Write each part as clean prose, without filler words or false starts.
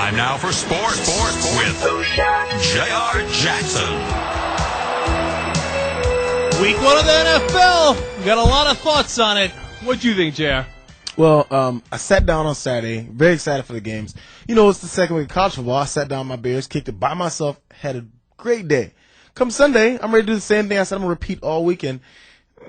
Time now for sports with J.R. Jackson. Week 1 of the NFL. We got a lot of thoughts on it. What'd you think, JR? Well, I sat down on Saturday, very excited for the games. You know, it's the second week of college football. I sat down with my Bears, kicked it by myself, had a great day. Come Sunday, I'm ready to do the same thing I said I'm going to repeat all weekend.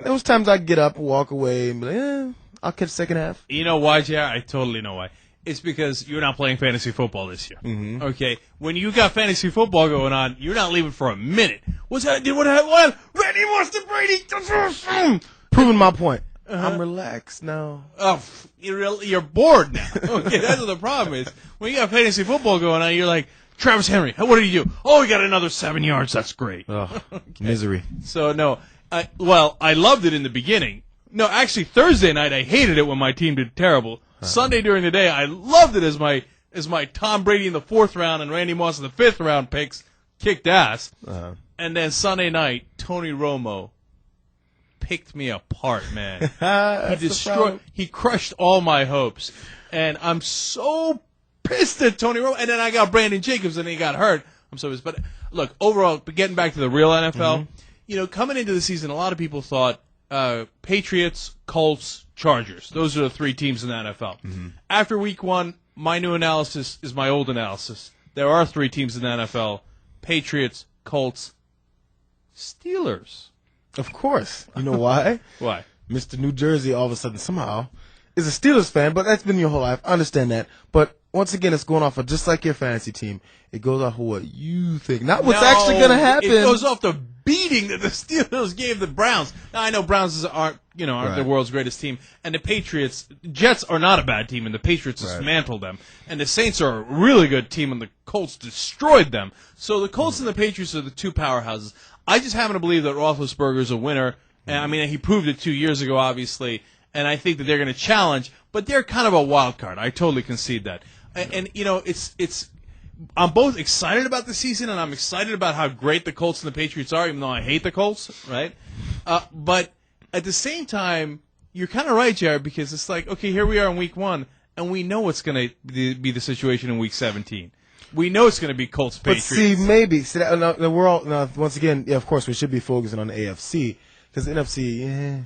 There was times I'd get up, walk away, and be like, I'll catch the second half. You know why, JR? I totally know why. It's because you're not playing fantasy football this year. Mm-hmm. Okay? When you got fantasy football going on, you're not leaving for a minute. What's that? What? Randy Moss to Brady. Proving my point. I'm relaxed now. Oh, you're bored now. Okay, that's what the problem is. When you got fantasy football going on, you're like, Travis Henry, what did he do? Oh, he got another 7 yards. That's great. Oh, okay. Misery. So, no. I loved it in the beginning. No, actually, Thursday night, I hated it when my team did terrible. Sunday during the day, I loved it as my Tom Brady in the 4th round and Randy Moss in the 5th round picks kicked ass. And then Sunday night, Tony Romo picked me apart, man. He crushed all my hopes. And I'm so pissed at Tony Romo. And then I got Brandon Jacobs and he got hurt. I'm so pissed. But look, overall, getting back to the real NFL, coming into the season, a lot of people thought Patriots, Colts, Chargers. Those are the 3 teams in the NFL. After week 1, my new analysis is my old analysis. There are 3 teams in the NFL: Patriots, Colts, Steelers. Of course. You know why? Why? Mr. New Jersey all of a sudden somehow is a Steelers fan, but that's been your whole life. I understand that. But once again, it's going off of just like your fantasy team. It goes off of what you think, not what's actually going to happen. It goes off the beating that the Steelers gave the Browns. Now, I know Browns aren't the world's greatest team, and the Patriots, Jets are not a bad team, and the Patriots dismantled them, and the Saints are a really good team, and the Colts destroyed them. So the Colts and the Patriots are the 2 powerhouses. I just happen to believe that Roethlisberger's a winner, and I mean, he proved it 2 years ago, obviously, and I think that they're going to challenge, but they're kind of a wild card. I totally concede that. And it's I'm both excited about the season, and I'm excited about how great the Colts and the Patriots are, even though I hate the Colts, right? But at the same time, you're kind of right, Jared, because it's like, okay, here we are in week 1, and we know what's going to be the situation in week 17. We know it's going to be Colts Patriots. But see, maybe we're all once again. Yeah, of course, we should be focusing on the AFC because the NFC,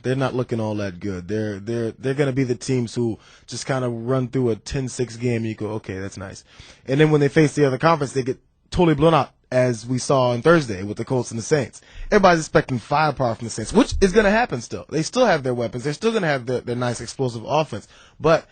they're not looking all that good. They're going to be the teams who just kind of run through a 10-6 game. And you go, okay, that's nice. And then when they face the other conference, they get totally blown out, as we saw on Thursday with the Colts and the Saints. Everybody's expecting firepower from the Saints, which is going to happen still. They still have their weapons. They're still going to have their nice explosive offense, but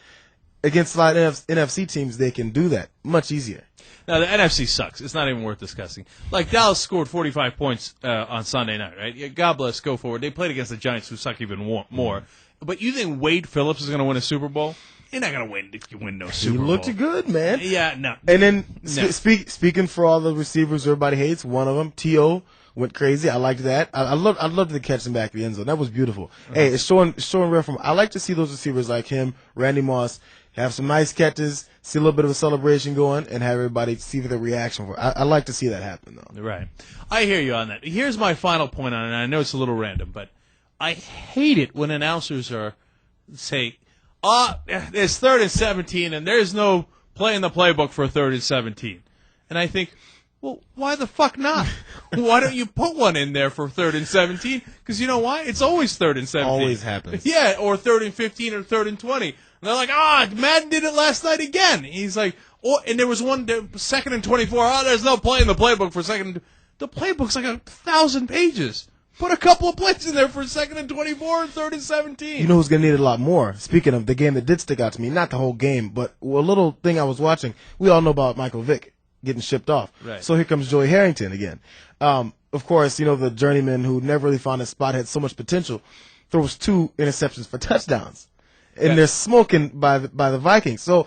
against a lot of NFC teams, they can do that much easier. Now, the NFC sucks. It's not even worth discussing. Like, Dallas scored 45 points on Sunday night, right? Yeah, God bless, go forward. They played against the Giants, who suck even more. But you think Wade Phillips is going to win a Super Bowl? You're not going to win if you win no Super Bowl. He looked good, man. Yeah, no. And then, speaking for all the receivers everybody hates, one of them, T.O., went crazy. I liked that. I'd love to catch him back in the end zone. That was beautiful. Hey, it's showing real from. I like to see those receivers like him, Randy Moss, have some nice catches, see a little bit of a celebration going, and have everybody see the reaction for it. I like to see that happen, though. Right. I hear you on that. Here's my final point on it, and I know it's a little random, but I hate it when announcers say, it's 3rd and 17, and there's no play in the playbook for 3rd and 17. And I think, well, why the fuck not? Why don't you put one in there for 3rd and 17? Because you know why? It's always 3rd and 17. Always happens. Yeah, or 3rd and 15 or 3rd and 20. And they're like, Madden did it last night again. He's like, and there was one 2nd and 24. There's no play in the playbook for second. The playbook's like 1,000 pages. Put a couple of plays in there for 2nd and 24 and 3rd and 17. You know who's going to need it a lot more? Speaking of the game that did stick out to me, not the whole game, but a little thing I was watching. We all know about Michael Vick getting shipped off. Right. So here comes Joey Harrington again. Of course, the journeyman who never really found his spot, had so much potential, throws 2 interceptions for touchdowns. And they're smoking by the Vikings. So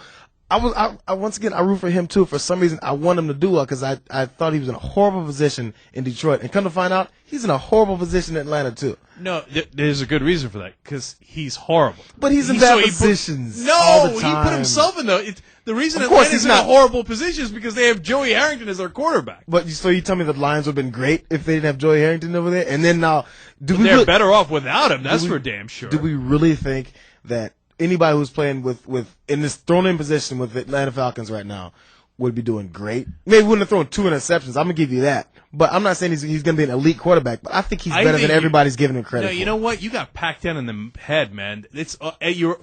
once again, I root for him too. For some reason, I want him to do well because I thought he was in a horrible position in Detroit. And come to find out, he's in a horrible position in Atlanta too. No, there's a good reason for that because he's horrible. But he's in bad positions all the time. He put himself in the reason Atlanta's in a horrible position is because they have Joey Harrington as their quarterback. But so you tell me the Lions would have been great if they didn't have Joey Harrington over there? And then now, they're better off without him. That's for damn sure. Do we really think that anybody who's playing with in this thrown in position with the Atlanta Falcons right now would be doing great. Maybe wouldn't have thrown 2 interceptions. I'm gonna give you that. But I'm not saying he's gonna be an elite quarterback. But I think he's better than everybody's giving him credit. No, you for. know what? You got Pac-10 in the head, man. It's you're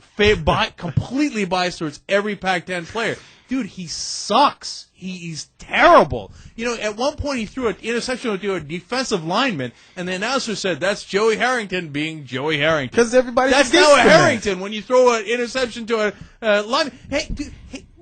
completely biased towards every Pac-10 player. Dude, he sucks. He's terrible. You know, at one point he threw an interception to a defensive lineman, and the announcer said, "That's Joey Harrington being Joey Harrington." Because everybody's that's now a Harrington when you throw an interception to a lineman. Hey, dude,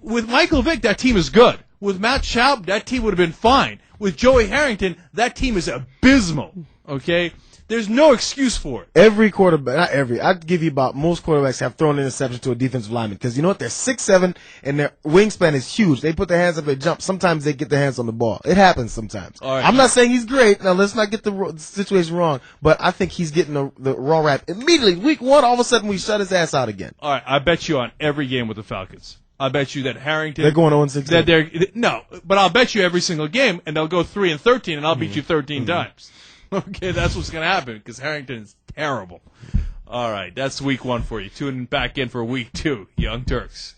with Michael Vick, that team is good. With Matt Schaub, that team would have been fine. With Joey Harrington, that team is abysmal. Okay? There's no excuse for it. Every quarterback, not every, I'd give you about most quarterbacks have thrown an interception to a defensive lineman. Because you know what? They're 6'7", and their wingspan is huge. They put their hands up and jump. Sometimes they get their hands on the ball. It happens sometimes. All right. I'm not saying he's great. Now, let's not get the situation wrong. But I think he's getting the raw rap immediately. Week 1, all of a sudden, we shut his ass out again. All right. I bet you on every game with the Falcons. I bet you that Harrington. They're going 0-16. No, but I'll bet you every single game, and they'll go 3-13, and I'll beat you 13 times. Okay, that's what's going to happen because Harrington is terrible. All right, that's week 1 for you. Tune back in for week 2, Young Turks.